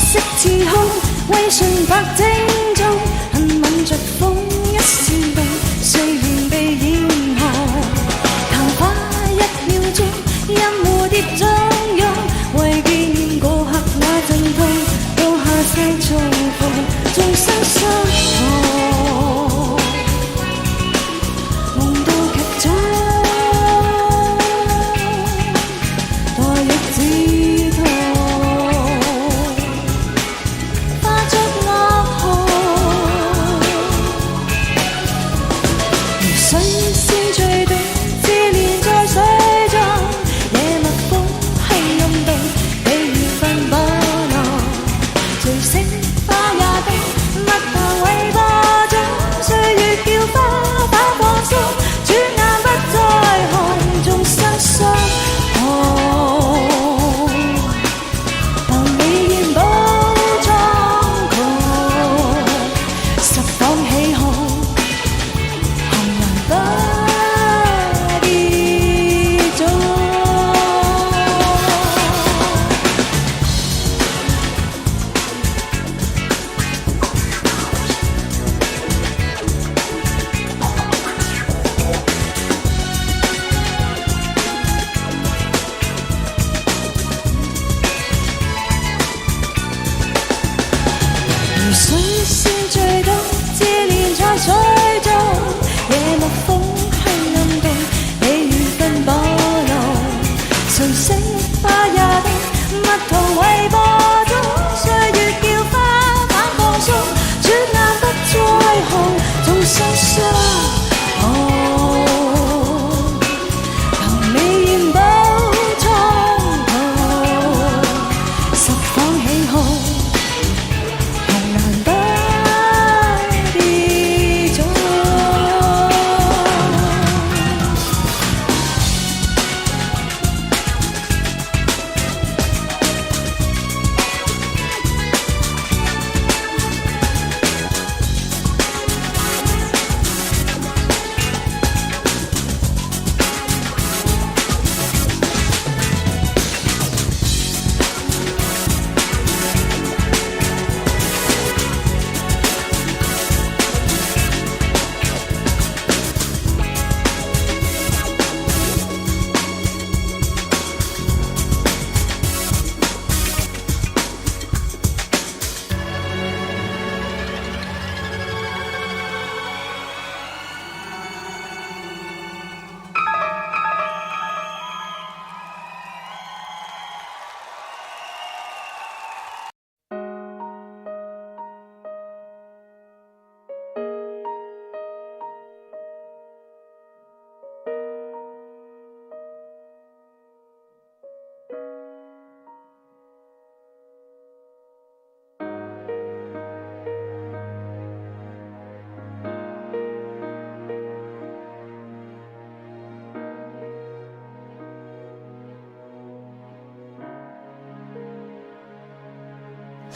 色似空，微信白正中，恨吻着風一煽動，誰願被掩蓋？曇花一秒鐘，任蝴蝶縱容，為紀念嗰刻那陣痛，到下世重逢，眾生相同，夢到劇終。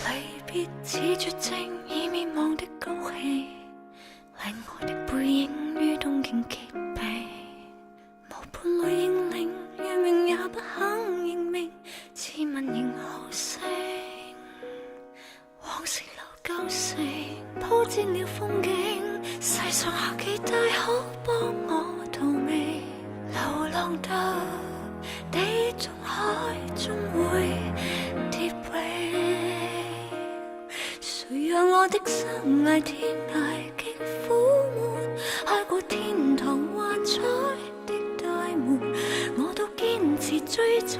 離別似絕症已滅亡的高氣，令我的背影於東京結冰。無伴侶認領，願命也不肯認命，自問仍好勝。往事留舊城，鋪墊了風景，世上下幾大可幫我逃避。流浪到地中海，終會跌永。誰讓我的生涯天涯極苦悶，開過天堂幻彩的大門，我都堅持追尋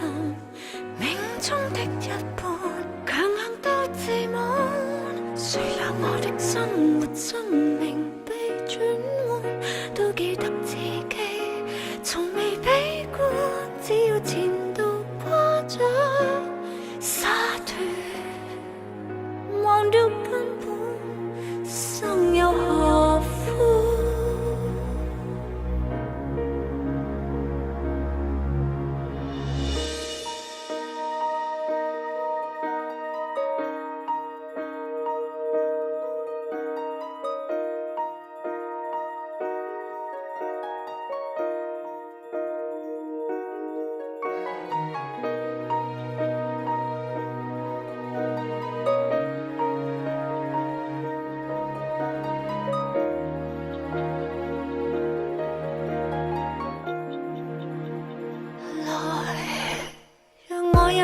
命中的一半，強硬到自滿。誰讓我的生活生命被轉換，都記得自己從未悲觀，只要前度誇張灑脫，忘掉根本生有何苦。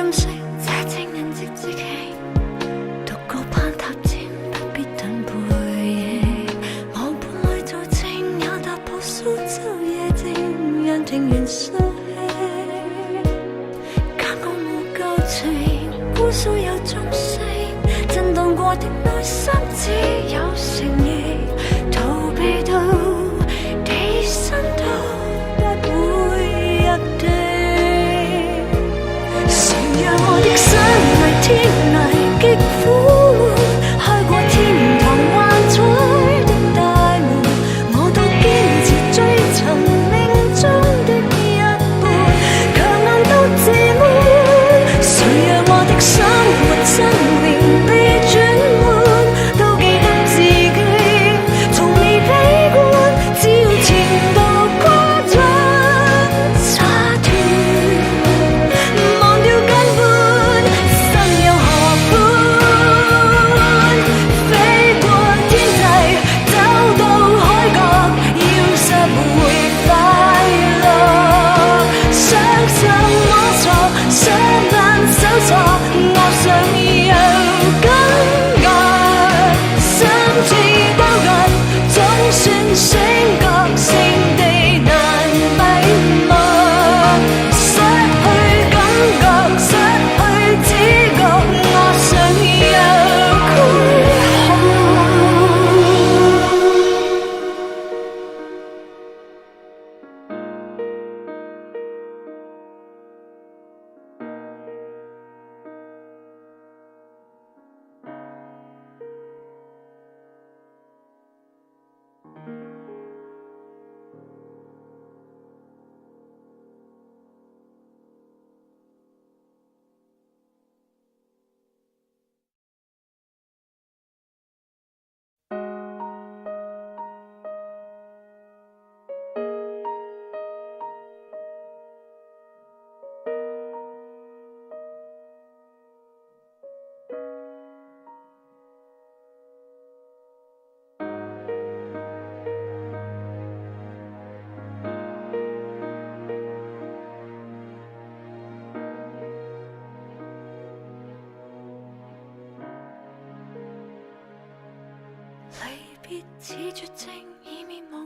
音色，這情人節節氣，獨個攀塔尖，不必等背影。我本來做情，也踏破蘇州夜靜，讓庭園掃興。假我冇舊情，姑蘇有鐘聲，震盪過的內心只有誠意，逃避到地心都不會入地。誰讓我的心為天涯極苦悶，開過天堂幻彩的大門，我都堅持追尋命中的一半，強硬到自滿。誰讓我的生活生命被轉換，都記得自己從未悲觀，只要前度誇張灑脫，忘掉根本，生有何伴？飛過天際，走到海角，要拾回快樂。傷心摸索，雙眼搜索，我想有感覺，心智包圍，總算醒覺，勝地難閉幕。失去感覺，失去知覺，我想有軀殼。離別似絕症，以免忘